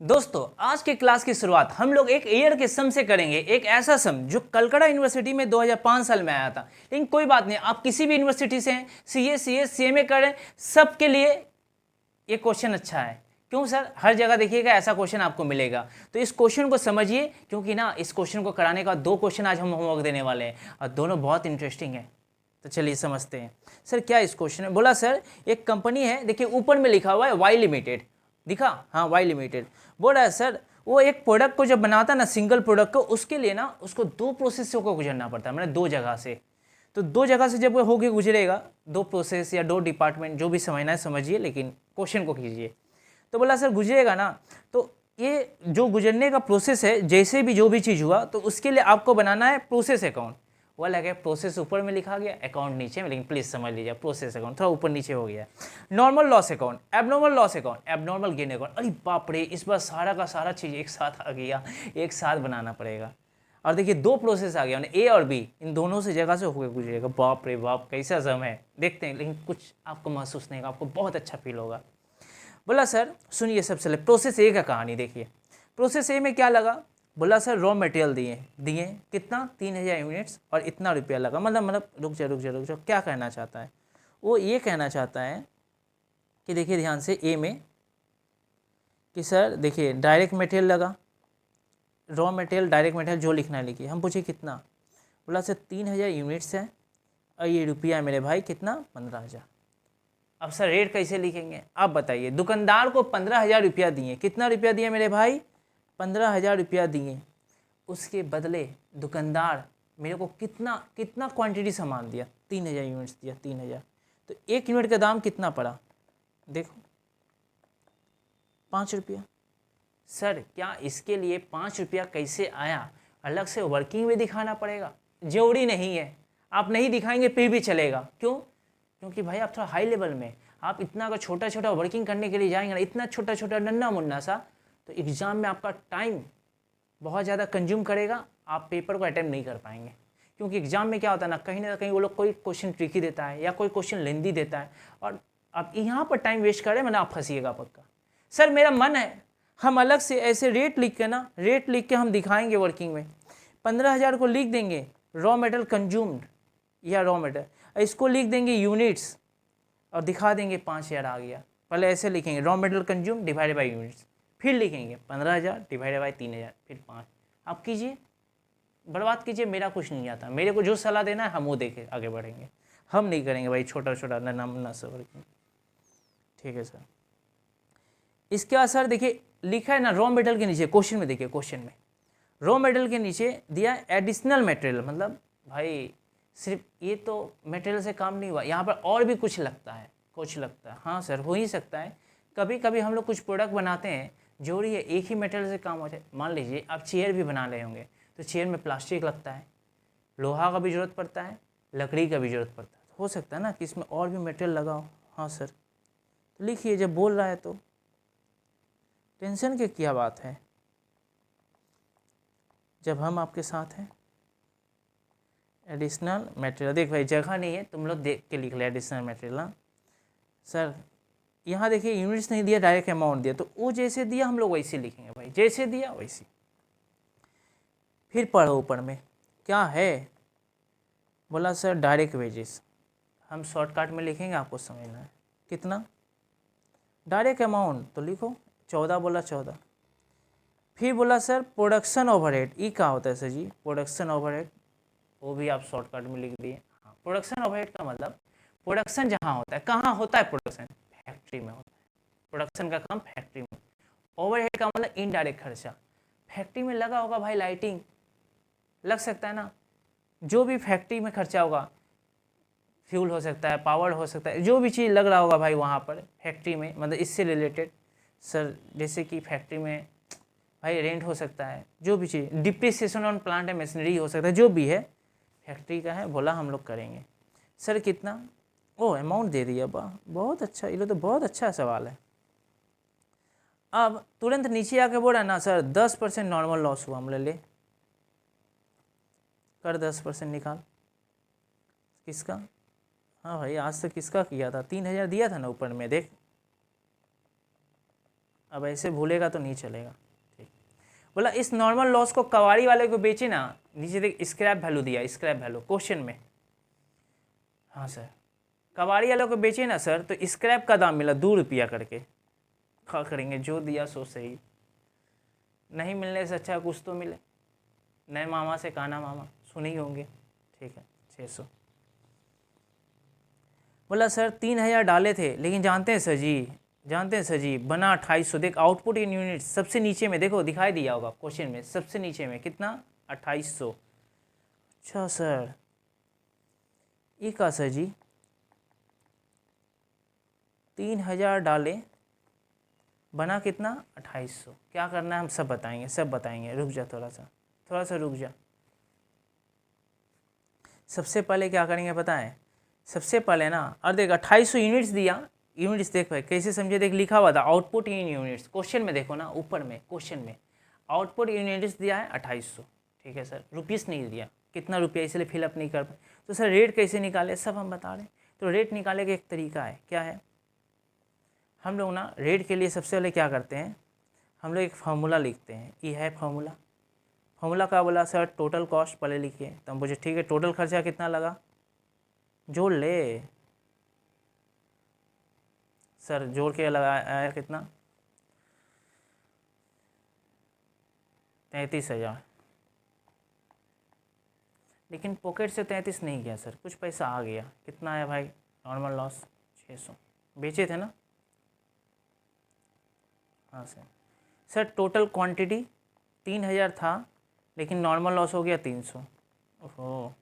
दोस्तों आज के क्लास की शुरुआत हम लोग एक ईयर के सम से करेंगे। एक ऐसा सम जो कलकत्ता यूनिवर्सिटी में 2005 साल में आया था। लेकिन कोई बात नहीं, आप किसी भी यूनिवर्सिटी से हैं, सीए सीएस सीएमए करें, सबके लिए ये क्वेश्चन अच्छा है। क्यों सर? हर जगह देखिएगा ऐसा क्वेश्चन आपको मिलेगा, तो इस क्वेश्चन को समझिए, क्योंकि ना इस क्वेश्चन को कराने का 2 क्वेश्चन आज हम होमवर्क देने वाले हैं और दोनों बहुत इंटरेस्टिंग है। तो चलिए समझते हैं। सर क्या इस क्वेश्चन में बोला? सर एक कंपनी है, देखिए ऊपर में लिखा हुआ है वाई लिमिटेड, दिखा? हाँ वाई लिमिटेड। बोल रहा है सर वो एक प्रोडक्ट को जब बनाता ना, सिंगल प्रोडक्ट को, उसके लिए ना उसको 2 प्रोसेस से होकर गुजरना पड़ता है, मतलब 2 जगह से। तो 2 जगह से जब वो होके गुजरेगा, 2 प्रोसेस या 2 डिपार्टमेंट, जो भी समझना है समझिए, लेकिन क्वेश्चन को कीजिए। तो बोला सर गुजरेगा ना, तो ये जो गुजरने का प्रोसेस है, जैसे भी जो भी चीज़ हुआ तो उसके लिए आपको बनाना है प्रोसेस अकाउंट। वो लगे प्रोसेस ऊपर में लिखा गया, अकाउंट नीचे में, लेकिन प्लीज़ समझ लीजिए प्रोसेस अकाउंट थोड़ा ऊपर नीचे हो गया। Normal loss account, abnormal loss account, abnormal gain account. अरे बाप रे, इस बार सारा का सारा चीज़ एक साथ आ गया, एक साथ बनाना पड़ेगा। और देखिए 2 प्रोसेस आ गया, ए और बी, इन दोनों से जगह से होकर गुजरेगा। बाप रे बाप, कैसा सम है, देखते हैं। लेकिन कुछ आपको महसूस नहीं होगा, आपको बहुत अच्छा फील होगा। बोला सर सुनिए, सबसे पहले प्रोसेस ए का कहानी देखिए। प्रोसेस ए में क्या लगा? बोला सर रॉ मटेरियल दिए दिए कितना, 3000 यूनिट्स, और इतना रुपया लगा। मतलब रुक जा, क्या कहना चाहता है वो? ये कहना चाहता है कि देखिए ध्यान से ए में, कि सर देखिए डायरेक्ट मटेरियल लगा, रॉ मटेरियल डायरेक्ट मटेरियल जो लिखना है लिखिए। हम पूछे कितना? बोला सर 3000 यूनिट्स है और ये रुपया है मेरे भाई कितना, 15,000। अब सर रेट कैसे लिखेंगे आप बताइए? दुकानदार को 15,000 रुपया दिए, कितना रुपया दिए मेरे भाई? 15,000 रुपया दिए। उसके बदले दुकानदार मेरे को कितना कितना क्वांटिटी सामान दिया? 3000 यूनिट्स दिया, 3000। तो 1 यूनिट का दाम कितना पड़ा? देखो 5 रुपया। सर क्या इसके लिए 5 रुपया कैसे आया, अलग से वर्किंग में दिखाना पड़ेगा? जरूरी नहीं है, आप नहीं दिखाएंगे फिर भी चलेगा। क्यों? क्योंकि भाई आप थोड़ा हाई लेवल में, आप इतना अगर छोटा छोटा वर्किंग करने के लिए जाएंगे ना, इतना छोटा छोटा नन्ना मुन्ना सा, तो एग्ज़ाम में आपका टाइम बहुत ज़्यादा कंज्यूम करेगा, आप पेपर को अटेम्प्ट नहीं कर पाएंगे। क्योंकि एग्जाम में क्या होता है ना कहीं वो लोग कोई क्वेश्चन ट्रिकी देता है या कोई क्वेश्चन लेंदी देता है, और आप यहाँ पर टाइम वेस्ट करें, मैंने आप फंसीएगा पक्का। सर मेरा मन है हम अलग से ऐसे रेट लिख के ना, रेट लिख के हम दिखाएंगे वर्किंग में। 15,000 को लिख देंगे रॉ मटेरियल कंज्यूम्ड या रॉ मटेरियल, इसको लिख देंगे यूनिट्स और दिखा देंगे 5,000 आ गया। पहले ऐसे लिखेंगे raw material consume divided by units, फिर लिखेंगे 15,000 डिवाइडेड बाई 3,000, फिर 5। आप कीजिए, बर्बाद कीजिए, मेरा कुछ नहीं आता। मेरे को जो सलाह देना है हम वो देके आगे बढ़ेंगे, हम नहीं करेंगे भाई छोटा छोटा नन्ना सा वर्किंग। ठीक है सर। इसके बाद सर देखिए लिखा है ना रॉ मटेरियल के नीचे, क्वेश्चन में देखिए, क्वेश्चन में रॉ मटेरियल के नीचे दिया एडिशनल मटेरियल। मतलब भाई सिर्फ ये तो मटेरियल से काम नहीं हुआ, यहाँ पर और भी कुछ लगता है, कुछ लगता है। हाँ सर हो ही सकता है, कभी कभी हम लोग कुछ प्रोडक्ट बनाते हैं, जरूरी है एक ही मटेरियल से काम हो जाए। मान लीजिए आप चेयर भी बना रहे होंगे, तो चेयर में प्लास्टिक लगता है, लोहा का भी ज़रूरत पड़ता है, लकड़ी का भी ज़रूरत पड़ता है। हो सकता है ना कि इसमें और भी मटेरियल लगा हो। हाँ सर, तो लिखिए, जब बोल रहा है तो टेंशन की क्या बात है, जब हम आपके साथ हैं। एडिशनल मटेरियल, देख भाई जगह नहीं है, तुम लोग देख के लिख ले एडिशनल मटेरियल। हाँ सर, यहाँ देखिए यूनिट्स नहीं दिया, डायरेक्ट अमाउंट दिया, तो वो जैसे दिया हम लोग वैसे लिखेंगे भाई, जैसे दिया वैसे। फिर पढ़ो ऊपर में क्या है? बोला सर डायरेक्ट वेजेस, हम शॉर्टकट में लिखेंगे, आपको समझना है। कितना? डायरेक्ट अमाउंट तो लिखो 14, बोला 14। फिर बोला सर प्रोडक्शन ओवरहेड, ये क्या होता है सर जी? प्रोडक्शन ओवरहेड, वो भी आप शॉर्टकट में लिख दिए। हाँ, प्रोडक्शन ओवरहेड का मतलब प्रोडक्शन जहाँ होता है, कहाँ होता है प्रोडक्शन? फैक्ट्री में होता है। प्रोडक्शन का काम फैक्ट्री में। ओवरहेड का मतलब इनडायरेक्ट खर्चा, फैक्ट्री में लगा होगा भाई, लाइटिंग लग सकता है ना, जो भी फैक्ट्री में खर्चा होगा, फ्यूल हो सकता है, पावर हो सकता है, जो भी चीज़ लग रहा होगा भाई वहाँ पर फैक्ट्री में, मतलब इससे रिलेटेड। सर जैसे कि फैक्ट्री में भाई रेंट हो सकता है, जो भी चीज़, depreciation on plant and machinery हो सकता है, जो भी है फैक्ट्री का है, बोला हम लोग करेंगे। सर कितना? ओ अमाउंट दे दिया, वाह बहुत अच्छा, ये तो बहुत अच्छा सवाल है। अब तुरंत नीचे आके बोला ना सर 10% नॉर्मल लॉस हुआ, हमने ले कर 10% निकाल। किसका? हाँ भाई आज तक किसका किया था? 3,000 दिया था ना ऊपर में, देख अब ऐसे भूलेगा तो नहीं चलेगा। ठीक, बोला इस नॉर्मल लॉस को कबाड़ी वाले को बेचे ना, नीचे देख स्क्रैप वैल्यू दिया, स्क्रैप वैल्यू क्वेश्चन में। हाँ सर, कबाड़ी वालों को बेचे ना सर, तो स्क्रैप का दाम मिला 2 रुपया करके। क्या करेंगे, जो दिया सो सही, नहीं मिलने से अच्छा कुछ तो मिले। नए मामा से काना मामा सुने ही होंगे। ठीक है, 600। बोला सर 3000 डाले थे, लेकिन जानते हैं सर जी बना 2800। देख आउटपुट इन यूनिट सबसे नीचे में देखो, दिखाई दिया होगा क्वेश्चन में, सबसे नीचे में कितना, 2800। अच्छा सर, ये का सर जी 3000 डाले, बना कितना, 2800। क्या करना है हम सब बताएंगे। रुक जा थोड़ा सा रुक जा। सबसे पहले क्या करेंगे पता है, सबसे पहले ना, और देख 2800 यूनिट्स दिया। यूनिट्स देख भाई कैसे समझे, देख लिखा हुआ था आउटपुट इन यूनिट्स, क्वेश्चन में देखो ना, ऊपर में क्वेश्चन में आउटपुट इन यूनिट्स दिया है 2800। ठीक है सर, रुपीस नहीं दिया, कितना रुपया, इसलिए फिलअप नहीं कर पाए। तो सर रेट कैसे निकाले, सब हम बता रहे हैं। तो रेट निकाले का एक तरीका है, क्या है, हम लोग ना रेट के लिए सबसे पहले क्या करते हैं, हम लोग एक फार्मूला लिखते हैं। ये है फार्मूला का बोला सर, टोटल कॉस्ट पहले लिखिए। तो हम पूछे ठीक है, टोटल खर्चा कितना लगा, जोड़ ले सर, जोड़ के लगाया कितना, 33,000। लेकिन पॉकेट से 33 नहीं गया सर, कुछ पैसा आ गया। कितना आया भाई, नॉर्मल लॉस 600, बेचे थे ना। हाँ सर टोटल क्वांटिटी 3000 था, लेकिन नॉर्मल लॉस हो गया 300। ओहो,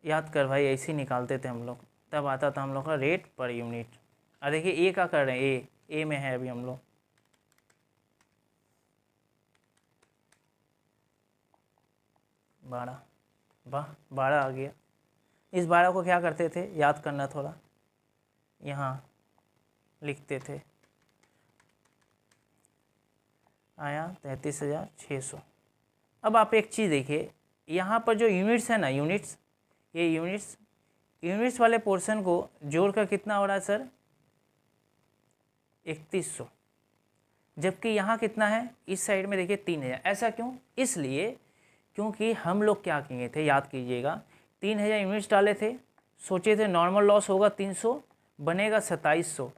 याद कर भाई, ऐसे ही निकालते थे हम लोग, तब आता था हम लोग का रेट पर यूनिट। और देखिए ए का कर रहे हैं, ए में है अभी हम लोग। वाह 12 आ गया। इस 12 को क्या करते थे, याद करना थोड़ा, यहाँ लिखते थे, आया 33,600। अब आप एक चीज़ देखिए, यहाँ पर जो यूनिट्स है ना, ये यूनिट्स वाले पोर्शन को जोड़कर कितना हो रहा है सर, 3100। जबकि यहाँ कितना है, इस साइड में देखिए 3000। ऐसा क्यों, इसलिए क्योंकि हम लोग क्या किए थे, याद कीजिएगा, 3000 यूनिट्स डाले थे, सोचे थे नॉर्मल लॉस होगा 300, बनेगा 2700।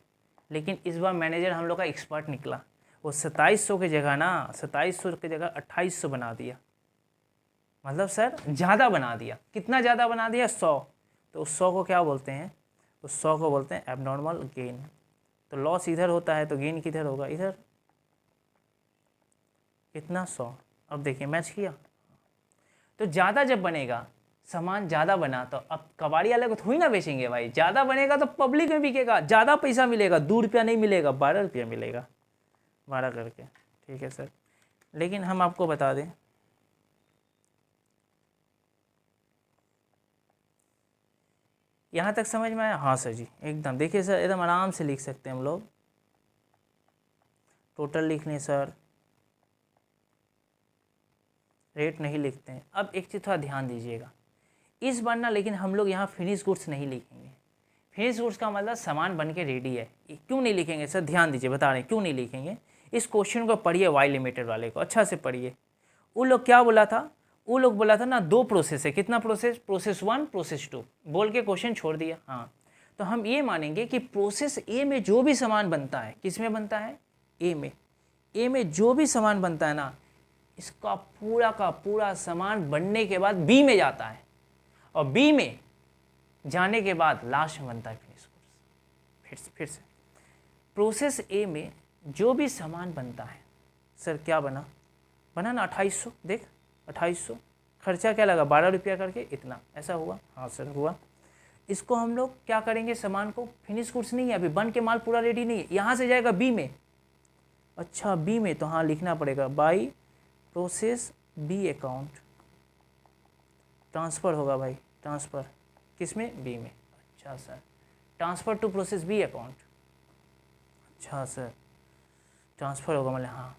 लेकिन इस बार मैनेजर हम लोग का एक्सपर्ट निकला, वो 2700 की जगह ना, 2700 की जगह 2800 बना दिया। मतलब सर ज़्यादा बना दिया। कितना ज़्यादा बना दिया, 100। तो उस 100 को क्या बोलते हैं, उस 100 को बोलते हैं एबनॉर्मल गेन। तो लॉस इधर होता है तो गेन किधर होगा, इधर। कितना, 100। अब देखिए मैच किया। तो ज़्यादा जब बनेगा, सामान ज़्यादा बना, तो अब कबाड़ी वाले को थोड़ी ना बेचेंगे भाई, ज़्यादा बनेगा तो पब्लिक में बिकेगा, ज़्यादा पैसा मिलेगा, 2 रुपया नहीं मिलेगा, 12 रुपया मिलेगा, 12 करके। ठीक है सर, लेकिन हम आपको बता दें, यहाँ तक समझ में आया। हाँ सर जी एकदम, देखिए सर एकदम आराम से लिख सकते हैं हम लोग। टोटल लिख लें सर, रेट नहीं लिखते हैं। अब एक चीज़ थोड़ा ध्यान दीजिएगा, इस बार ना लेकिन हम लोग यहाँ फिनिश गुड्स नहीं लिखेंगे। फिनिश गुड्स का मतलब सामान बन के रेडी है। क्यों नहीं लिखेंगे सर, ध्यान दीजिए, बता रहे हैं क्यों नहीं लिखेंगे। इस क्वेश्चन को पढ़िए, वाई लिमिटेड वाले को अच्छा से पढ़िए। वो लोग क्या बोला था, वो लोग बोला था ना 2 प्रोसेस है, कितना प्रोसेस, प्रोसेस 1 प्रोसेस 2 बोल के क्वेश्चन छोड़ दिया। हाँ, तो हम ये मानेंगे कि प्रोसेस ए में जो भी सामान बनता है, किस में बनता है, ए में जो भी सामान बनता है ना, इसका पूरा का पूरा सामान बनने के बाद बी में जाता है, और बी में जाने के बाद लास्ट में बनता है फिनिश गुड्स। फिर से प्रोसेस ए में जो भी सामान बनता है, सर क्या बना ना 2800। देख 2800, खर्चा क्या लगा, 12 रुपया करके, इतना, ऐसा हुआ। हाँ सर हुआ। इसको हम लोग क्या करेंगे, सामान को, फिनिश गुड्स नहीं है अभी, बन के माल पूरा रेडी नहीं है, यहाँ से जाएगा बी में। अच्छा बी में, तो हाँ लिखना पड़ेगा, by process B account, transfer होगा भाई, ट्रांसफ़र किस में, बी में। अच्छा sir, transfer to process B account. अच्छा सर, ट्रांसफ़र होगा मतलब, हाँ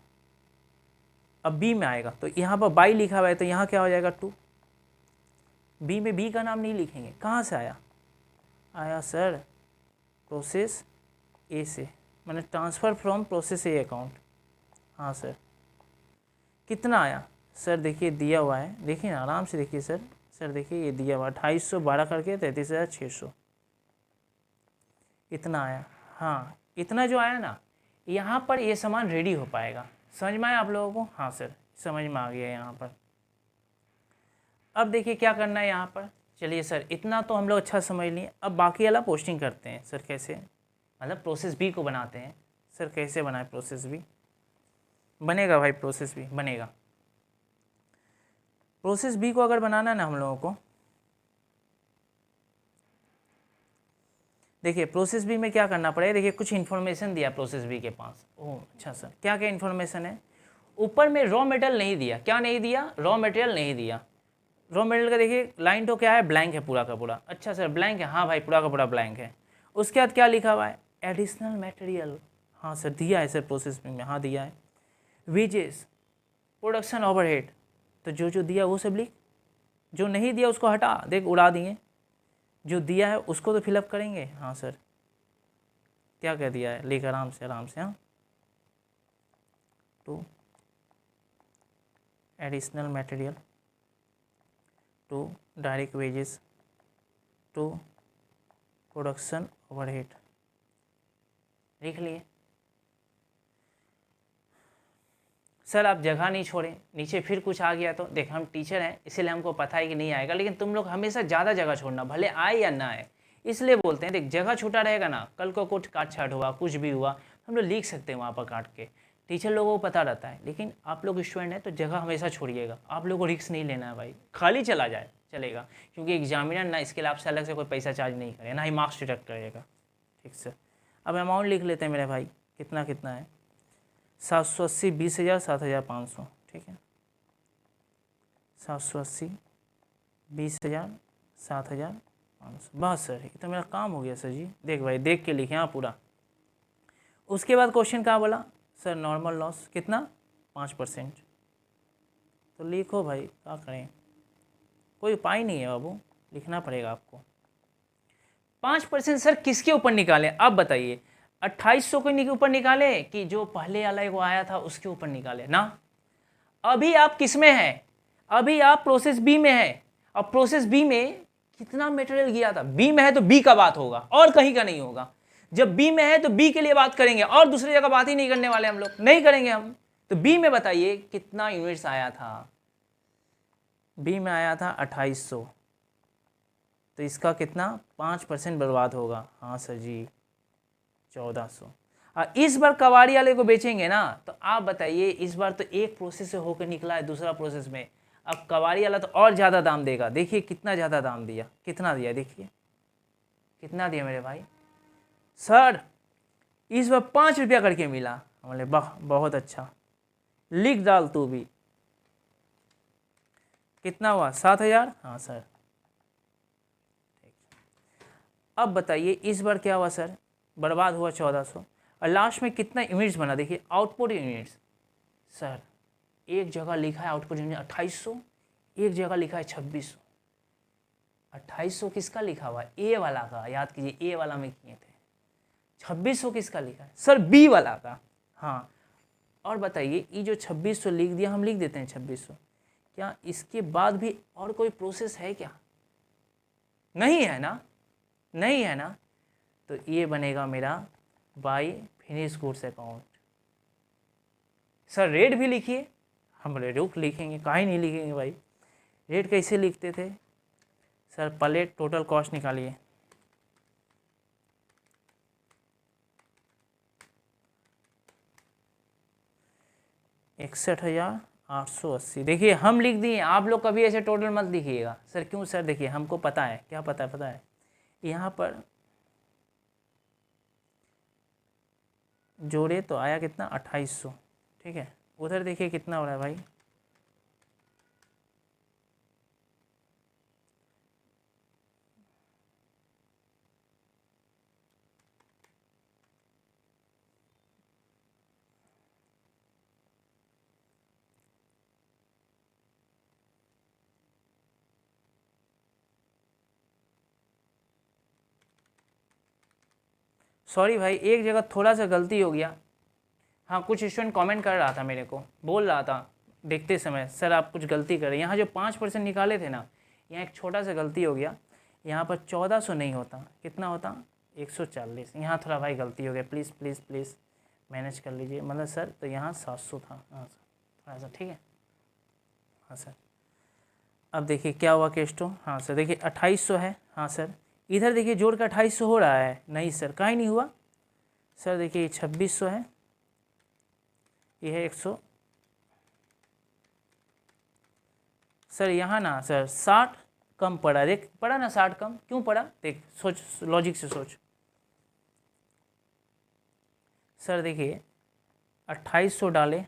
अब बी में आएगा, तो यहाँ पर बाई लिखा हुआ है, तो यहाँ क्या हो जाएगा 2। बी में बी का नाम नहीं लिखेंगे। कहाँ से आया सर, प्रोसेस ए से, मैंने transfer from process A account. हाँ सर, कितना आया सर? देखिए दिया हुआ है, देखिए ना आराम से देखिए सर। सर देखिए ये दिया हुआ 2812 करके 33,600 इतना आया। हाँ इतना जो आया ना, यहाँ पर ये सामान रेडी हो पाएगा। समझ में आया आप लोगों को? हाँ सर समझ में आ गया यहाँ पर। अब देखिए क्या करना है यहाँ पर। चलिए सर इतना तो हम लोग अच्छा समझ लिए, अब बाकी वाला पोस्टिंग करते हैं। सर कैसे? मतलब प्रोसेस बी को बनाते हैं। सर कैसे बनाए प्रोसेस बी? बनेगा भाई, प्रोसेस बी बनेगा। प्रोसेस बी को अगर बनाना है ना हम लोगों को, देखिए प्रोसेस बी में क्या करना पड़ेगा। देखिए कुछ इन्फॉर्मेशन दिया प्रोसेस बी के पास। ओह अच्छा सर, क्या क्या इन्फॉर्मेशन है? ऊपर में रॉ मटेरियल नहीं दिया। क्या नहीं दिया? रॉ मटेरियल नहीं दिया। रॉ मटेरियल का देखिए लाइन तो क्या है, ब्लैंक है पूरा का पूरा। अच्छा सर ब्लैंक है, हाँ भाई पूरा का पूरा ब्लैंक है। उसके बाद क्या लिखा हुआ है? Additional material. हाँ सर दिया है सर प्रोसेस में, हाँ दिया है। वेजेस, प्रोडक्शन ओवरहेड, तो जो जो दिया वो सब लिख, जो नहीं दिया उसको हटा, देख उड़ा दिए। जो दिया है उसको तो फिलअप करेंगे। हाँ सर क्या कह दिया है, लिख आराम से आराम से। हाँ to additional material, to direct wages, to production overhead, लिख लिए। सर आप जगह नहीं छोड़ें, नीचे फिर कुछ आ गया तो देख हम टीचर हैं इसीलिए हमको पता है कि नहीं आएगा, लेकिन तुम लोग हमेशा ज़्यादा जगह छोड़ना, भले आए या ना आए। इसलिए बोलते हैं देख जगह छूटा रहेगा ना, कल को कुछ काट छाट हुआ कुछ भी हुआ हम लोग लिख सकते हैं वहाँ पर काट के। टीचर लोगों को पता रहता है, लेकिन आप लोग स्टूडेंट हैं तो जगह हमेशा छोड़िएगा। आप लोगों को रिस्क नहीं लेना है भाई, खाली चला जाए चलेगा, क्योंकि एग्जामिनर ना इसके लिए आपसे अलग से कोई पैसा चार्ज नहीं करेगा, ना ही मार्क्स डिडक्ट करेगा। ठीक सर, अब अमाउंट लिख लेते हैं मेरे भाई, कितना कितना है? 780, 20,000, 7,500। ठीक है 780, 20,000, 7,500। बस सर ये तो मेरा काम हो गया सर जी। देख भाई देख के लिखे हाँ पूरा। उसके बाद क्वेश्चन कहाँ बोला सर? नॉर्मल लॉस कितना? 5%। तो लिखो भाई, क्या करें, कोई उपाय नहीं है बाबू, लिखना पड़ेगा आपको। 5% सर किसके ऊपर निकालें आप बताइए? 2800 के ऊपर निकाले कि जो पहले वाला को आया था उसके ऊपर निकाले ना? अभी आप किस में हैं? अभी आप प्रोसेस बी में हैं। और प्रोसेस बी में कितना मटेरियल गया था? बी में है तो बी का बात होगा और कहीं का नहीं होगा। जब बी में है तो बी के लिए बात करेंगे और दूसरी जगह बात ही नहीं करने वाले, हम लोग नहीं करेंगे हम। तो बी में बताइए कितना यूनिट्स आया था? बी में आया था 2800, तो इसका कितना 5% बर्बाद होगा? हाँ सर जी 1400। और इस बार कबाड़ी वाले को बेचेंगे ना, तो आप बताइए इस बार तो एक प्रोसेस से होकर निकला है दूसरा प्रोसेस में, अब कबाड़ी वाला तो और ज़्यादा दाम देगा। देखिए कितना ज़्यादा दाम दिया, कितना दिया देखिए कितना दिया मेरे भाई। सर इस बार 5 रुपया करके मिला। बोले वाह बहुत अच्छा, लिख डाल तू भी। कितना हुआ? 7,000। हाँ सर अब बताइए इस बार क्या हुआ सर? बर्बाद हुआ 1400। और लास्ट में कितना यूनिट्स बना देखिए, आउटपुट यूनिट्स। सर एक जगह लिखा है आउटपुट यूनिट 2800, एक जगह लिखा है 2600। 2800 किसका लिखा हुआ है? ए वाला का, याद कीजिए ए वाला में किए थे। 2600 किसका लिखा है? सर बी वाला का। हाँ और बताइए ये जो 2600 लिख दिया, हम लिख देते हैं 2600, क्या इसके बाद भी और कोई प्रोसेस है क्या? नहीं है ना, नहीं है ना, तो ये बनेगा मेरा by finish goods account. Sir rate भी लिखिए। हम रेट लिखेंगे, काहे नहीं लिखेंगे भाई। रेट कैसे लिखते थे सर? पहले टोटल कॉस्ट निकालिए। $61,880। देखिए हम लिख दिए, आप लोग कभी ऐसे टोटल मत लिखिएगा। सर क्यों सर? देखिए हमको पता है, क्या पता है? पता है यहाँ पर जोड़े तो आया कितना? 2800। ठीक है उधर देखिए कितना हो रहा है भाई? सॉरी भाई, एक जगह थोड़ा सा गलती हो गया। हाँ, कुछ स्टूडेंट कमेंट कर रहा था, मेरे को बोल रहा था देखते समय, सर आप कुछ गलती कर रहे हैं। यहाँ जो 5% निकाले थे ना, यहाँ एक छोटा सा गलती हो गया। यहाँ पर 1400 नहीं होता, कितना होता, 140। यहाँ थोड़ा भाई गलती हो गया, प्लीज़ प्लीज़ प्लीज़ मैनेज कर लीजिए। मतलब सर तो यहाँ 700 था। हाँ सर, थोड़ा सा ठीक है। हाँ सर, अब देखिए क्या हुआ केस्टो। हाँ सर देखिए 2800 है। हाँ सर, इधर देखिए जोड़ का 2800 हो रहा है। नहीं सर, कहीं नहीं हुआ सर। देखिए ये 2600 है, ये है 100। सर यहाँ ना सर 60 कम पड़ा, देख पड़ा ना 60 कम, क्यों पड़ा देख, सोच लॉजिक से सोच। सर देखिए 2800 डाले,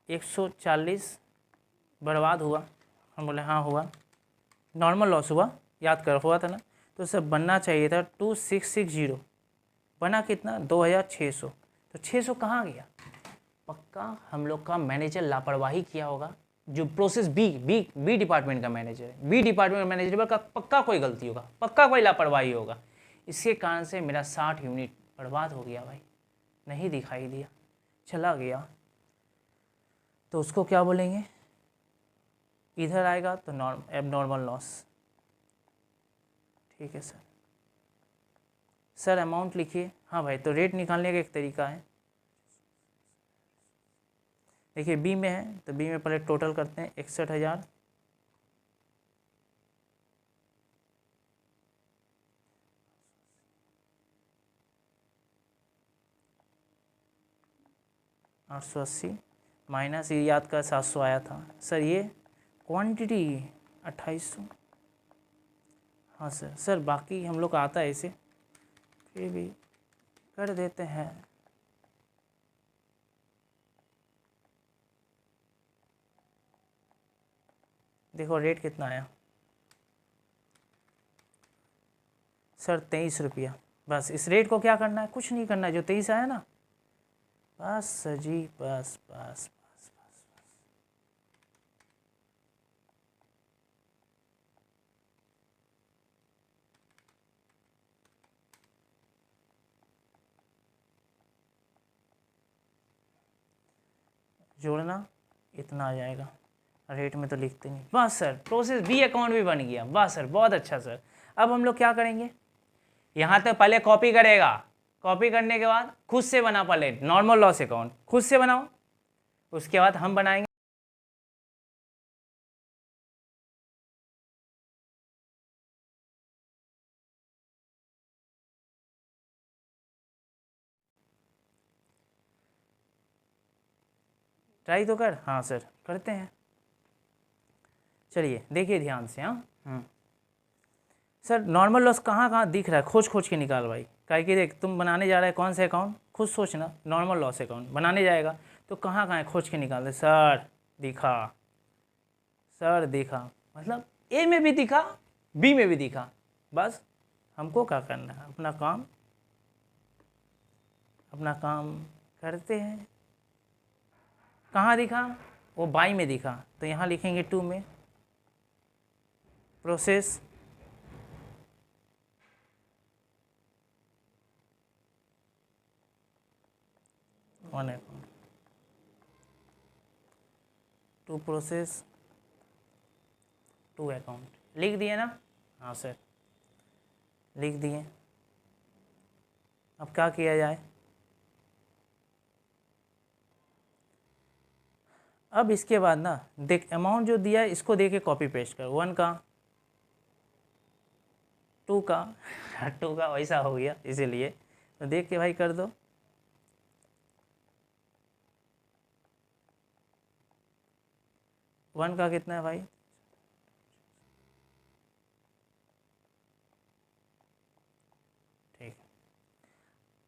140 बर्बाद हुआ। हम बोले हाँ हुआ, नॉर्मल लॉस हुआ, याद कर हुआ था ना। तो सर बनना चाहिए था 2660, बना कितना 2600। तो 600 कहाँ गया? पक्का हम लोग का मैनेजर लापरवाही किया होगा, जो प्रोसेस बी डिपार्टमेंट का मैनेजर है, बी डिपार्टमेंट मैनेजर का पक्का कोई गलती होगा, पक्का कोई लापरवाही होगा। इसके कारण से मेरा 60 यूनिट बर्बाद हो गया भाई, नहीं दिखाई दिया, चला गया। तो उसको क्या बोलेंगे? इधर आएगा तो एबनॉर्मल लॉस। ठीक है सर। सर अमाउंट लिखिए। हाँ भाई, तो रेट निकालने का एक तरीका है। देखिए बी में है तो बी में पहले टोटल करते हैं 61,000, $880 माइनस ये याद का 700 आया था सर। ये क्वांटिटी 2800। हाँ सर, सर बाकी हम लोग का आता है इसे, फिर भी कर देते हैं। देखो रेट कितना आया सर, 23 रुपया। बस इस रेट को क्या करना है, कुछ नहीं करना है, जो 23 आया ना, बस सर जी, बस बस बस बस। जोड़ना इतना आ जाएगा, रेट में तो लिखते नहीं। बस सर, प्रोसेस बी अकाउंट भी बन गया। बस सर, बहुत अच्छा सर। अब हम लोग क्या करेंगे, यहाँ तक पहले कॉपी करेगा, कॉपी करने के बाद खुद से बना, पहले नॉर्मल लॉस अकाउंट खुद से बनाओ, उसके बाद हम बनाएंगे ट्राई तो कर। हाँ सर करते हैं, चलिए देखिए ध्यान से। हाँ सर, नॉर्मल लॉस कहाँ कहाँ दिख रहा है, खोज खोज के निकाल भाई। काहे कि देख, तुम बनाने जा रहे हैं कौन से अकाउंट, खुद सोचना। नॉर्मल लॉस अकाउंट बनाने जाएगा तो कहाँ कहाँ है, खोज के निकाल दे। सर दिखा, सर दिखा, मतलब ए में भी दिखा, बी में भी दिखा। बस हमको क्या करना है, अपना काम, अपना काम करते हैं। कहाँ दिखा, वो बाई में दिखा, तो यहाँ लिखेंगे 2 में process one account, 2 process 2 account. लिख दिए ना? हाँ सर लिख दिए। अब क्या किया जाए, अब इसके बाद ना देख, अमाउंट जो दिया है इसको दे के कॉपी पेस्ट कर, 1 का 2 का 2 का वैसा हो गया, इसीलिए तो देख के भाई कर दो। वन का कितना है भाई, ठीक।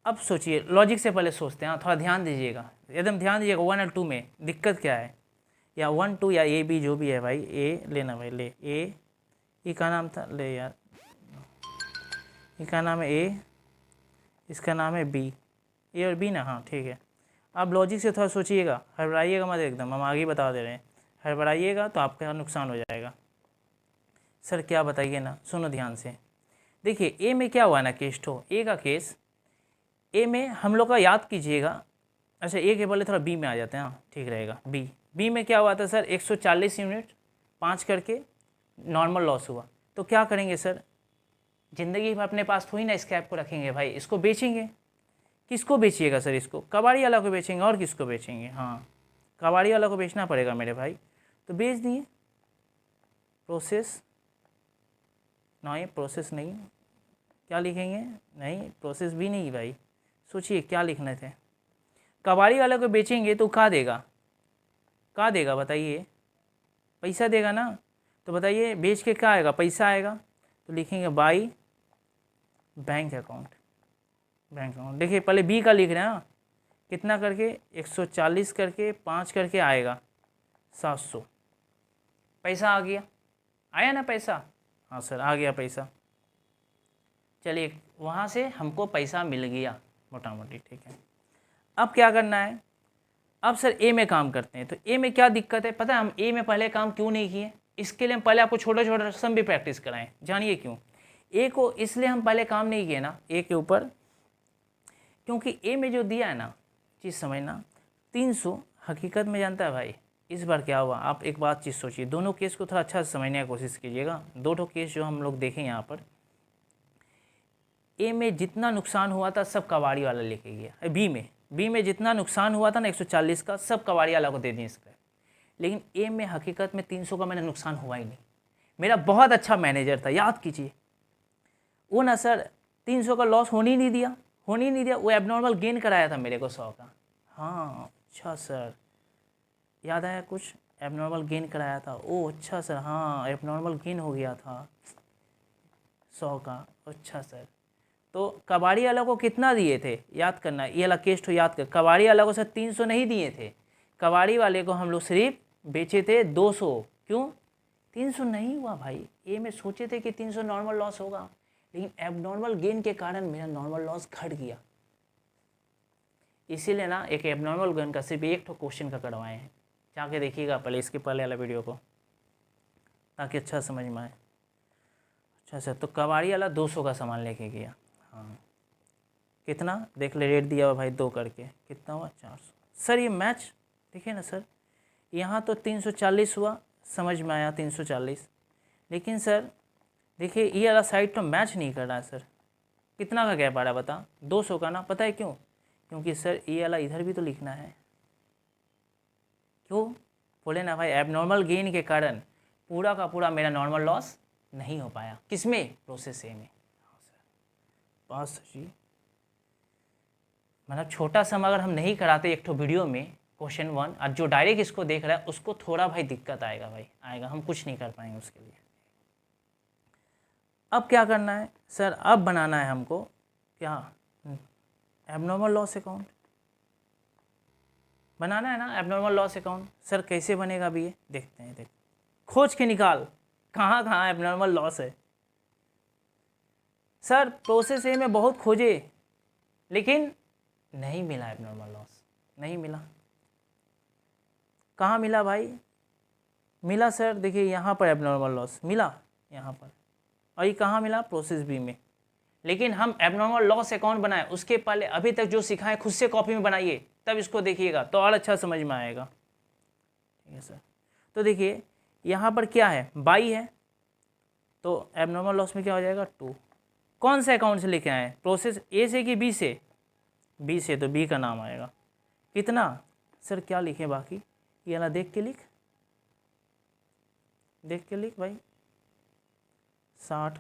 अब सोचिए, लॉजिक से पहले सोचते हैं, थोड़ा ध्यान दीजिएगा, एकदम ध्यान दीजिएगा। 1 और 2 में दिक्कत क्या है, या 1 2 या ए बी जो भी है भाई, ए लेना भाई, ले ए, ये का नाम था, ले यार, ये का नाम है ए, इसका नाम है बी, ए और बी ना, हाँ ठीक है। अब लॉजिक से थोड़ा सोचिएगा, हड़बड़ाइएगा मत एकदम, हम आगे बता दे रहे हैं। हड़बड़ाइएगा तो आपका नुकसान हो जाएगा। सर क्या बताइए ना, सुनो ध्यान से। देखिए ए में क्या हुआ ना, केस ठो ए का केस, ए में हम लोग का याद कीजिएगा, अच्छा ए के पहले थोड़ा बी में आ जाते हैं, हाँ ठीक रहेगा। बी में क्या हुआ था सर, 140 यूनिट 5 करके नॉर्मल लॉस हुआ। तो क्या करेंगे सर, ज़िंदगी में अपने पास थोड़ी ना स्क्रैप को रखेंगे भाई, इसको बेचेंगे। किसको बेचिएगा सर, इसको कबाड़ी वाला को बेचेंगे, और किसको बेचेंगे, हाँ कबाड़ी वाला को बेचना पड़ेगा मेरे भाई। तो बेच दिए। प्रोसेस नहीं, प्रोसेस नहीं, क्या लिखेंगे, नहीं प्रोसेस भी नहीं भाई, सोचिए क्या लिखने थे। कबाड़ी वाले को बेचेंगे तो क्या देगा, क्या देगा बताइए, पैसा देगा ना। तो बताइए बेच के क्या आएगा, पैसा आएगा। तो लिखेंगे by bank account, bank account. देखिए पहले बी का लिख रहे हैं ना, कितना करके 140 करके 5 करके आएगा 700, पैसा आ गया, आया ना पैसा, हाँ सर आ गया पैसा। चलिए वहाँ से हमको पैसा मिल गया मोटा मोटी, ठीक है। अब क्या करना है, अब सर ए में काम करते हैं। तो ए में क्या दिक्कत है पता है, हम ए में पहले काम क्यों नहीं किए, इसके लिए हम पहले आपको छोटा छोटा सम भी प्रैक्टिस कराएं, जानिए क्यों। ए को इसलिए हम पहले काम नहीं किए ना ए के ऊपर, क्योंकि ए में जो दिया है ना चीज़ समझना, 300 हकीकत में जानता है भाई इस बार क्या हुआ। आप एक बात चीज़ सोचिए, दोनों केस को थोड़ा अच्छा से समझने की कोशिश कीजिएगा। दो ठो केस जो हम लोग देखें यहाँ पर, ए में जितना नुकसान हुआ था सब कबाड़ी वाला लेके गया। बी में जितना नुकसान हुआ था ना 140 का, सब कबाड़ी वाला को दे दिए इसका। लेकिन ए में हकीकत में 300 का मैंने नुकसान हुआ ही नहीं। मेरा बहुत अच्छा मैनेजर था, याद कीजिए, वो ना सर 300 का लॉस होने ही नहीं दिया, वो एबनॉर्मल गेन कराया था मेरे को 100 का। हाँ अच्छा सर, याद आया कुछ, एबनॉर्मल गेन कराया था। ओ अच्छा सर, हाँ एबनॉर्मल गेन हो गया था 100 का, अच्छा सर। तो कबाड़ी वाला को कितना दिए थे, याद करना, ये वाला केस तो याद कर। कबाड़ी वाला को सर 300 नहीं दिए थे, कबाड़ी वाले को हम लोग सिर्फ बेचे थे 200। क्यों 300 नहीं हुआ भाई, ए में सोचे थे कि 300 नॉर्मल लॉस होगा, लेकिन एबनॉर्मल गेन के कारण मेरा नॉर्मल लॉस घट गया। इसीलिए ना एक एबनॉर्मल गेन का सिर्फ एक तो क्वेश्चन का करवाए हैं, जाके देखिएगा पहले इसके पहले वाला वीडियो को, ताकि अच्छा समझ में आए। अच्छा सर, तो कबाड़ी वाला 200 का सामान लेके गया, हाँ कितना देख ले, रेट दिया हुआ भाई 2 करके, कितना हुआ 400। सर ये मैच देखिए ना सर, यहाँ तो 340 हुआ, समझ में आया 340, लेकिन सर देखिए ये वाला साइड तो मैच नहीं कर रहा है सर। कितना का गैप आ रहा है बता, 200 का ना। पता है क्यों, क्योंकि सर ये वाला इधर भी तो लिखना है। क्यों बोले ना भाई, एबनॉर्मल गेन के कारण पूरा का पूरा मेरा नॉर्मल लॉस नहीं हो पाया। किसमें, प्रोसेस ए में। हाँ सर, पास जी, मतलब छोटा सम अगर हम नहीं कराते एक तो वीडियो में क्वेश्चन 1, और जो डायरेक्ट इसको देख रहा है उसको थोड़ा भाई दिक्कत आएगा भाई, आएगा, हम कुछ नहीं कर पाएंगे उसके लिए। अब क्या करना है सर, अब बनाना है हमको क्या, एबनॉर्मल लॉस अकाउंट बनाना है ना। एबनॉर्मल लॉस अकाउंट सर कैसे बनेगा अभी ये देखते हैं, खोज के निकाल कहाँ कहाँ एबनॉर्मल लॉस है। सर प्रोसेस ए में बहुत खोजे लेकिन नहीं मिला, एबनॉर्मल लॉस नहीं मिला। कहाँ मिला भाई, मिला सर देखिए यहाँ पर एबनॉर्मल लॉस मिला यहाँ पर, और ये कहाँ मिला, प्रोसेस बी में। लेकिन हम एबनॉर्मल लॉस अकाउंट बनाए उसके पहले अभी तक जो सिखाएं खुद से कॉपी में बनाइए, तब इसको देखिएगा तो और अच्छा समझ में आएगा, ठीक है सर। तो देखिए यहाँ पर क्या है, बाई है, तो एबनॉर्मल लॉस में क्या हो जाएगा 2। कौन से अकाउंट से लेके आए, प्रोसेस ए से कि बी से, बी से, तो बी का नाम आएगा। कितना सर, क्या लिखें बाकी, ये वाला देख के लिख भाई, 60।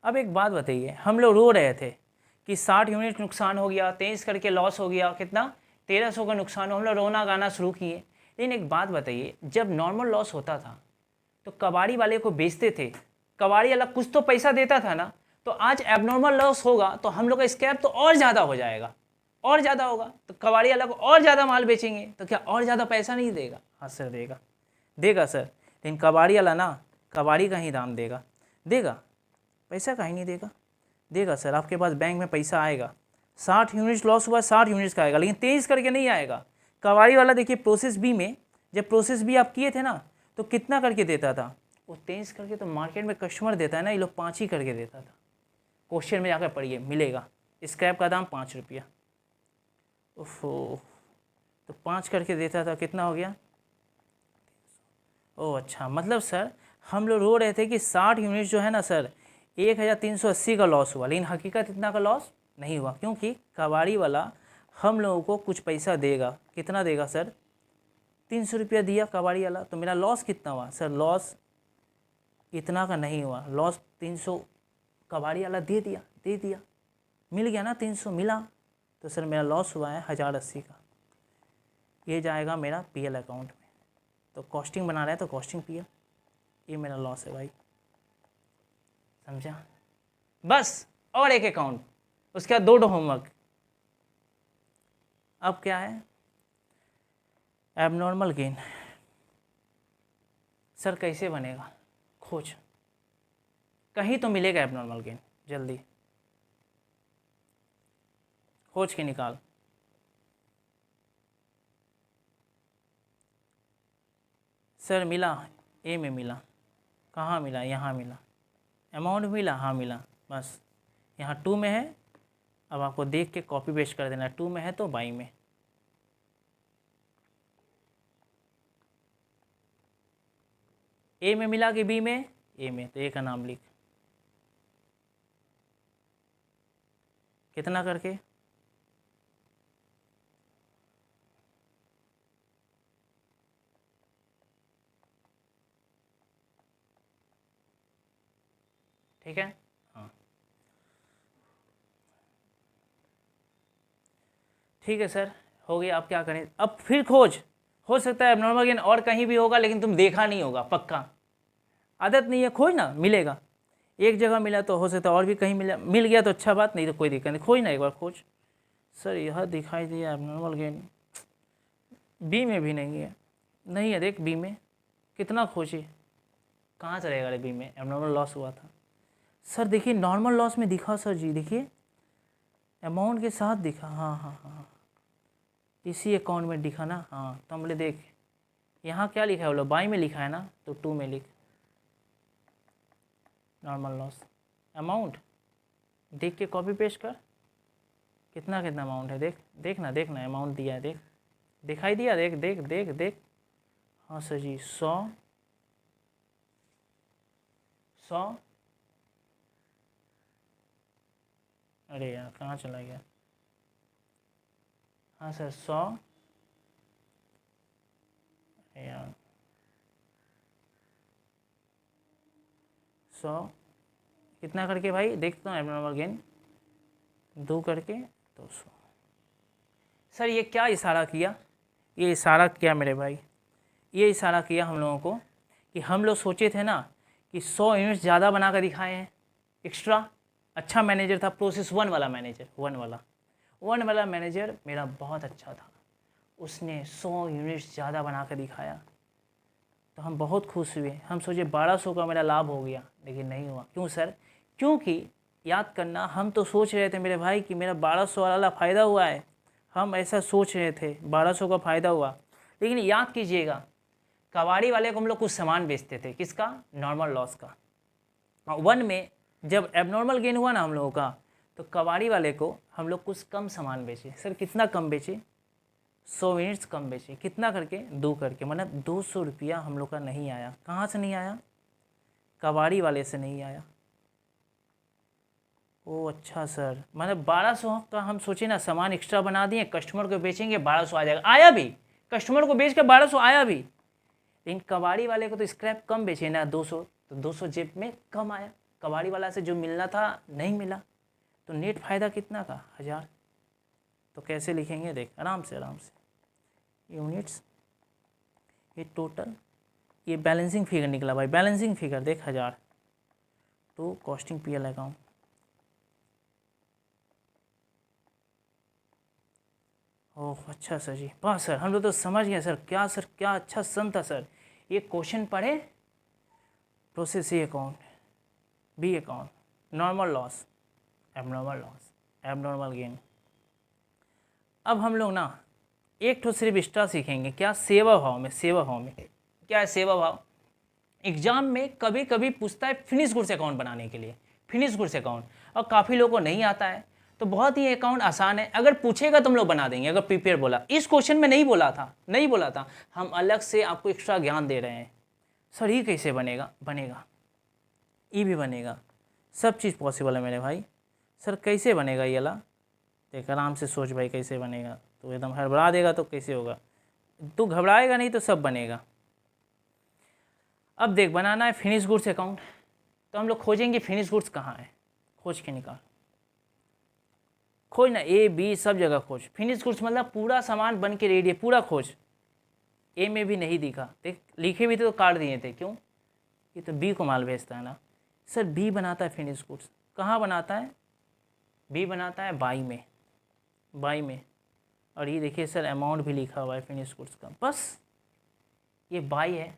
अब एक बात बताइए, हम लोग रो रहे थे कि 60 यूनिट नुकसान हो गया, 23 करके लॉस हो गया, कितना 1300 का नुकसान हो, हम लोग रोना गाना शुरू किए। लेकिन एक बात बताइए, जब नॉर्मल लॉस होता था तो कबाड़ी वाले को बेचते थे, कबाड़ी वाला कुछ तो पैसा देता था ना। तो आज एबनॉर्मल लॉस होगा तो हम लोग का स्क्रैप तो और ज़्यादा हो जाएगा, और ज़्यादा होगा तो कबाड़ी वाला को और ज़्यादा माल बेचेंगे, तो क्या और ज़्यादा पैसा नहीं देगा। हाँ सर देगा सर, लेकिन कबाड़ी वाला ना कबाड़ी का ही दाम देगा, पैसा का ही नहीं देगा सर। आपके पास बैंक में पैसा आएगा, 60 यूनिट लॉस हुआ 60 यूनिट्स का आएगा, लेकिन 23 करके नहीं आएगा, कबाड़ी वाला देखिए प्रोसेस बी में, जब प्रोसेस बी आप किए थे ना तो कितना करके देता था, वो 23 करके। तो मार्केट में कस्टमर देता है ना, ये लोग 5 ही करके देता था। क्वेश्चन में जाकर पढ़िए, मिलेगा। स्क्रैप का दाम 5 रुपया। ओफो, तो 5 करके देता था, कितना हो गया? ओह अच्छा, मतलब सर हम लोग रो रहे थे कि 60 यूनिट जो है ना सर 1380 का लॉस हुआ, लेकिन हकीकत इतना का लॉस नहीं हुआ, क्योंकि कबाड़ी वाला हम लोगों को कुछ पैसा देगा। कितना देगा सर? 300 रुपया दिया कबाड़ी वाला। तो मेरा लॉस कितना हुआ सर? लॉस इतना का नहीं हुआ, लॉस 300 कबाड़ी वाला दे दिया, मिल गया ना, 300 मिला। तो सर मेरा लॉस हुआ है 1080 का। ये जाएगा मेरा पीएल अकाउंट में। तो कॉस्टिंग बना रहा है तो कॉस्टिंग पीएल, ये मेरा लॉस है भाई, समझा? बस, और एक अकाउंट, उसके बाद 2 होमवर्क। अब क्या है? Abnormal gain. सर कैसे बनेगा? खोज, कहीं तो मिलेगा एबनॉर्मल गेन, जल्दी खोज के निकाल। सर मिला, ए में मिला। कहाँ मिला? यहाँ मिला। अमाउंट मिला, हाँ मिला, बस यहाँ 2 में है। अब आपको देख के कॉपी पेस्ट कर देना, 2 में है तो बाई में। ए में मिला कि बी में? ए में, तो ए का नाम लिख। कितना करके? ठीक है, हाँ ठीक है सर, हो गया। अब क्या करें? अब फिर खोज। हो सकता है एबनॉर्मल गेन और कहीं भी होगा, लेकिन तुम देखा नहीं होगा, पक्का आदत नहीं है। खोज ना, मिलेगा। एक जगह मिला तो हो सकता है और भी कहीं मिल गया तो अच्छा बात, नहीं तो कोई दिक्कत नहीं। खोज ना, एक बार खोज। सर यह दिखाई दिया एबनॉर्मल गेन, बी में भी नहीं है। नहीं है, देख बी में कितना खोजी, कहाँ चलेगा रे? बी में एबनॉर्मल लॉस हुआ था। सर देखिए नॉर्मल लॉस में दिखा सर जी, देखिए अमाउंट के साथ दिखा। हाँ हाँ हाँ, इसी अकाउंट में दिखा ना। हाँ तो हमने देख, यहाँ क्या लिखा है? बोलो बाई में लिखा है ना, तो 2 में लिख नॉर्मल लॉस। अमाउंट देख के कॉपी पेस्ट कर, कितना कितना अमाउंट है देख, देखना अमाउंट दिया है, देख दिखाई दिया, देख देख देख देख। हाँ सर जी, 100 अरे यार कहाँ चला गया? हाँ सर 100, यार 100 कितना करके भाई? देखता हूँ एबनॉर्मल गेन, 2 करके 200। सर ये क्या इशारा किया? ये इशारा किया मेरे भाई, ये इशारा किया हम लोगों को कि हम लोग सोचे थे ना कि 100 यूनिट्स ज़्यादा बना कर दिखाए हैं एक्स्ट्रा। अच्छा मैनेजर था, प्रोसेस 1 वाला मैनेजर, 1 वाला मैनेजर मेरा बहुत अच्छा था, उसने 100 यूनिट्स ज़्यादा बना कर दिखाया। तो हम बहुत खुश हुए, हम सोचे 1200 का मेरा लाभ हो गया, लेकिन नहीं हुआ। क्यों सर? क्योंकि याद करना, हम तो सोच रहे थे मेरे भाई कि मेरा 1200 वाला फ़ायदा हुआ है, हम ऐसा सोच रहे थे 1200 का फ़ायदा हुआ। लेकिन याद कीजिएगा, कबाड़ी वाले को हम लोग कुछ सामान बेचते थे, किसका? नॉर्मल लॉस का। 1 में जब एबनॉर्मल गेन हुआ ना हम लोगों का, तो कबाड़ी वाले को हम लोग कुछ कम सामान बेचे। सर कितना कम बेचे? 100 यूनिट्स कम बेचे। कितना करके? 2 करके, मतलब 200 रुपया हम लोग का नहीं आया। कहाँ से नहीं आया? कबाड़ी वाले से नहीं आया। ओह अच्छा सर, मतलब 1200 का हम सोचे ना, सामान एक्स्ट्रा बना दिए, कस्टमर को बेचेंगे 1200 आ जाएगा। आया भी, कस्टमर को बेच के 1200 आया भी, लेकिन कबाड़ी वाले को तो स्क्रैप कम बेचे ना 200, तो 200 जेब में कम आया। कबाड़ी वाला से जो मिलना था नहीं मिला, तो नेट फ़ायदा कितना का? 1000। तो कैसे लिखेंगे? देख आराम से यूनिट्स, ये टोटल, ये बैलेंसिंग फिगर निकला भाई, बैलेंसिंग फिगर देख 1000 तो कॉस्टिंग पीएल अकाउंट। ओह अच्छा सर जी, वाह सर, हम लोग तो समझ गए सर। क्या सर, क्या अच्छा सन था सर। ये क्वेश्चन पढ़े, process A account, B account, normal loss, abnormal gain. अब हम लोग ना एक ठो सिर्फ एक्स्ट्रा सीखेंगे, क्या? सेवा भाव में। सेवा भाव में क्या है? सेवा भाव एग्जाम में कभी कभी पूछता है फिनिश गुड्स अकाउंट बनाने के लिए, फिनिश गुड्स अकाउंट, और काफ़ी लोगों को नहीं आता है। तो बहुत ही अकाउंट आसान है, अगर पूछेगा तो हम लोग बना देंगे, अगर प्रिपेयर बोला। इस क्वेश्चन में नहीं बोला था, नहीं बोला था, हम अलग से आपको एक्स्ट्रा ज्ञान दे रहे हैं। सर ये कैसे बनेगा? बनेगा, ये भी बनेगा, सब चीज़ पॉसिबल है मेरे भाई। सर कैसे बनेगा ये वाला? देख आराम से सोच भाई, कैसे बनेगा? तो एकदम हड़बड़ा देगा तो कैसे होगा? तू घबराएगा नहीं तो सब बनेगा। अब देख, बनाना है फिनिश गुड्स अकाउंट, तो हम लोग खोजेंगे फिनिश गुड्स कहाँ है, खोज के निकाल, खोज ना, ए बी सब जगह खोज। फिनिश गुड्स मतलब पूरा सामान बन के रेडी है, पूरा खोज। ए में भी नहीं दिखा, देख लिखे भी थे तो काट दिए थे, क्यों? ये तो बी को माल भेजता है ना। सर बी बनाता है फिनिश गुड्स, कहाँ बनाता है? बी बनाता है बाई में, बाई में। और ये देखिए सर अमाउंट भी लिखा हुआ है फिनिश गुड्स का, बस ये बाई है,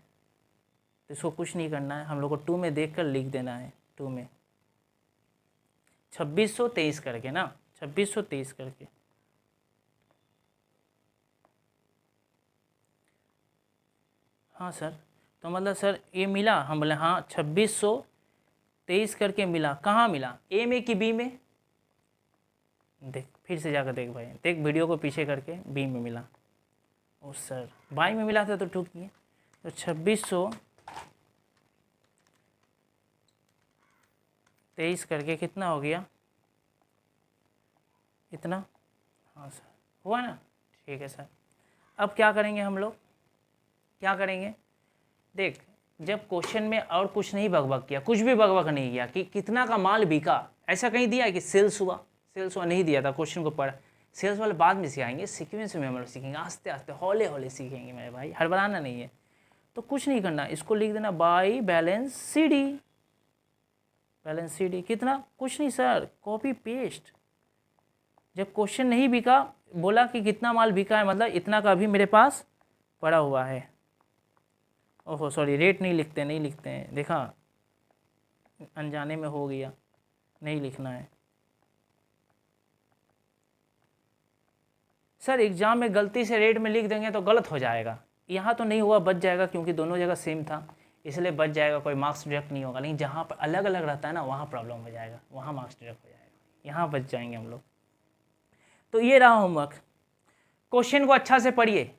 तो इसको कुछ नहीं करना है, हम लोग को 2 में देख कर लिख देना है। 2 में 2623 करके ना, 2623 करके। हाँ सर, तो मतलब सर ये मिला, हम बोले हाँ 2623 करके मिला। कहाँ मिला? ए में कि बी में? देख फिर से जाकर देख भाई, देख वीडियो को पीछे करके, बी में मिला। ओ सर बाई में मिला था तो ठूकिए, तो 2623 करके कितना हो गया? इतना। हाँ सर हुआ ना, ठीक है सर। अब क्या करेंगे हम लोग, क्या करेंगे? देख जब क्वेश्चन में और कुछ नहीं बकबक किया, कुछ भी बकबक नहीं किया कि कितना का माल बिका, ऐसा कहीं दिया है कि सेल्स हुआ, सेल्स हुआ नहीं दिया था। क्वेश्चन को पढ़, सेल्स वाले बाद में सिखाएंगे, सीक्वेंस में हम लोग सीखेंगे, आस्ते आस्ते हौले हौले सीखेंगे मेरे भाई, हड़बड़ाना नहीं है। तो कुछ नहीं करना, इसको लिख देना by balance C D, balance C D. कितना? कुछ नहीं सर, कॉपी पेस्ट। जब क्वेश्चन नहीं बिका, बोला कि कितना माल बिका है, मतलब इतना का अभी मेरे पास पड़ा हुआ है। ओहो सॉरी, रेट नहीं लिखते, नहीं लिखते हैं, देखा अनजाने में हो गया, नहीं लिखना है। सर एग्ज़ाम में गलती से रेट में लिख देंगे तो गलत हो जाएगा। यहाँ तो नहीं हुआ, बच जाएगा, क्योंकि दोनों जगह सेम था, इसलिए बच जाएगा, कोई मार्क्स डिडक्ट नहीं होगा। लेकिन जहाँ पर अलग अलग रहता है ना, वहाँ प्रॉब्लम हो जाएगा, वहाँ मार्क्स डिडक्ट हो जाएगा, यहाँ बच जाएंगे हम लोग। तो ये रहा होमवर्क, क्वेश्चन को अच्छा से पढ़िए,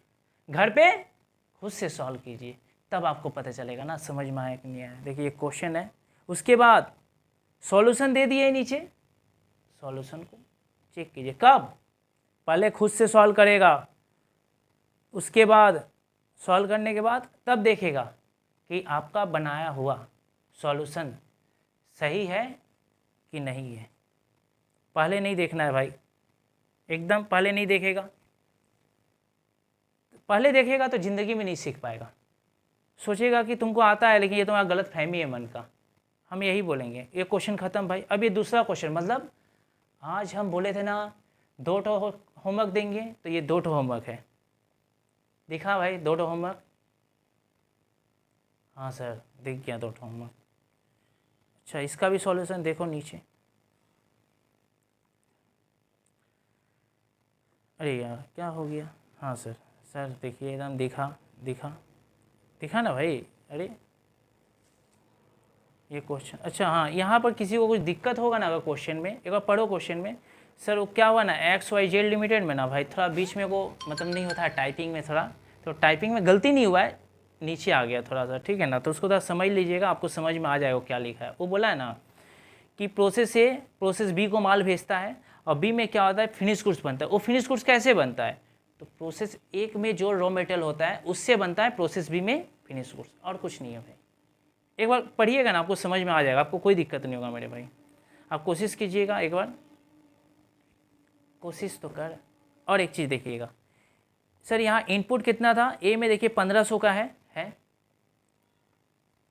घर पे खुद से सॉल्व कीजिए, तब आपको पता चलेगा ना समझ में आया कि नहीं आया। देखिए ये क्वेश्चन है, उसके बाद सॉल्यूशन दे दिए नीचे, सॉल्यूशन को चेक कीजिए। कब? पहले खुद से सॉल्व करेगा, उसके बाद सॉल्व करने के बाद तब देखेगा कि आपका बनाया हुआ सॉल्यूशन सही है कि नहीं है। पहले नहीं देखना है भाई, एकदम पहले नहीं देखेगा, पहले देखेगा तो ज़िंदगी में नहीं सीख पाएगा, सोचेगा कि तुमको आता है, लेकिन ये तुम्हारा गलत फहमी है मन का। हम यही बोलेंगे, ये क्वेश्चन ख़त्म भाई। अब ये दूसरा क्वेश्चन, मतलब आज हम बोले थे ना 2 होमवर्क देंगे, तो ये 2 होमवर्क है, दिखा भाई 2 होमवर्क। हाँ सर दिख गया 2 होमवर्क। अच्छा इसका भी सॉल्यूशन देखो नीचे। अरे यार क्या हो गया? हाँ सर, सर देखिए एकदम दिखा दिखा दिखा ना भाई। अरे ये क्वेश्चन, अच्छा हाँ, यहाँ पर किसी को कुछ दिक्कत होगा ना अगर क्वेश्चन में, एक बार पढ़ो क्वेश्चन में। सर वो क्या हुआ ना, XYZ लिमिटेड में ना भाई थोड़ा बीच में को मतलब नहीं होता है टाइपिंग में, थोड़ा तो टाइपिंग में गलती नहीं हुआ है, नीचे आ गया थोड़ा सा, ठीक है ना। तो उसको थोड़ा समझ लीजिएगा, आपको समझ में आ जाएगा क्या लिखा है। वो बोला है ना कि प्रोसेस ए प्रोसेस बी को माल भेजता है, और बी में क्या होता है फिनिश गुड्स बनता है। वो फिनिश गुड्स कैसे बनता है? तो प्रोसेस एक में जो रॉ मटेरियल होता है उससे बनता है प्रोसेस बी में फिनिश गुड्स, और कुछ नहीं है भाई। एक बार पढ़िएगा ना, आपको समझ में आ जाएगा, आपको कोई दिक्कत नहीं होगा मेरे भाई। आप कोशिश कीजिएगा, एक बार कोशिश तो कर। और एक चीज़ देखिएगा सर, यहाँ इनपुट कितना था? ए में देखिए 1500 का है।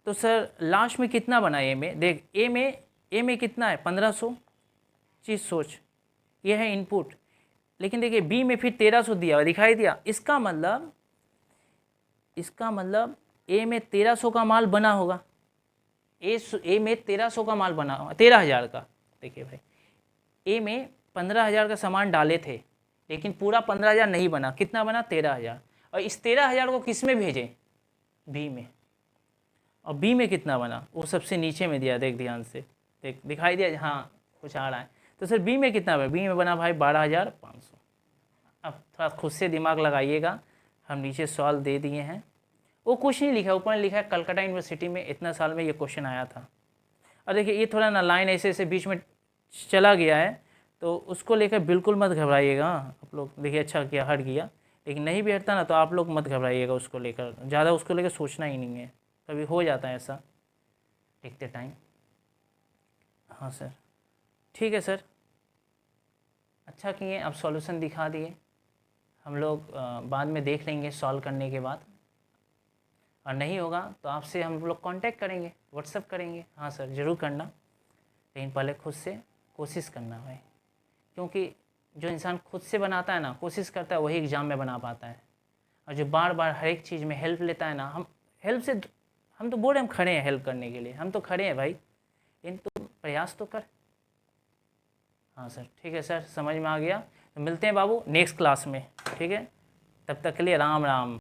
तो सर लास्ट में कितना बना ए में? देख ए में कितना है? 1500। चीज़ सोच, ये है इनपुट, लेकिन देखिए बी में फिर 1300 दिया हुआ, दिखाई दिया। इसका मतलब ए में 1300 का माल बना होगा, ए में 1300 का माल बना होगा, 13,000 का। देखिए भाई ए में 15,000 का सामान डाले थे, लेकिन पूरा 15,000 नहीं बना, कितना बना 13,000। और इस 13,000 को किस में भेजें, बी में। और बी में कितना बना, वो सबसे नीचे में दिया, देख ध्यान से, देख दिखाई दिया, हाँ कुछ आ रहा है। तो सर बी में कितना बना, बी में बना भाई 12,500। अब थोड़ा खुद से दिमाग लगाइएगा, हम नीचे सवाल दे दिए हैं, वो कुछ नहीं लिखा, ऊपर लिखा है कलकत्ता यूनिवर्सिटी में इतना साल में ये क्वेश्चन आया था। और देखिए ये थोड़ा ना लाइन ऐसे ऐसे बीच में चला गया है, तो उसको लेकर बिल्कुल मत घबराइएगा आप लोग। देखिए अच्छा किया हट गया, लेकिन नहीं भी हटता ना तो आप लोग मत घबराइएगा उसको लेकर, ज़्यादा उसको लेकर सोचना ही नहीं है, कभी हो जाता है ऐसा लिखते टाइम। हाँ सर ठीक है सर, अच्छा किए, अब सॉल्यूशन दिखा दिए, हम लोग बाद में देख लेंगे सॉल्व करने के बाद, और नहीं होगा तो आपसे हम लोग कांटेक्ट करेंगे, व्हाट्सअप करेंगे। हाँ सर ज़रूर करना, लेकिन पहले खुद से कोशिश करना भाई, क्योंकि जो इंसान खुद से बनाता है ना, कोशिश करता है, वही एग्ज़ाम में बना पाता है। और जो बार बार हर एक चीज़ में हेल्प लेता है ना, हम हेल्प से, हम तो बोल रहे हम खड़े हैं हेल्प करने के लिए, हम तो खड़े हैं भाई, इन तो प्रयास तो कर। हाँ सर ठीक है सर, समझ में आ गया, तो मिलते हैं बाबू नेक्स्ट क्लास में, ठीक है, तब तक के लिए राम राम।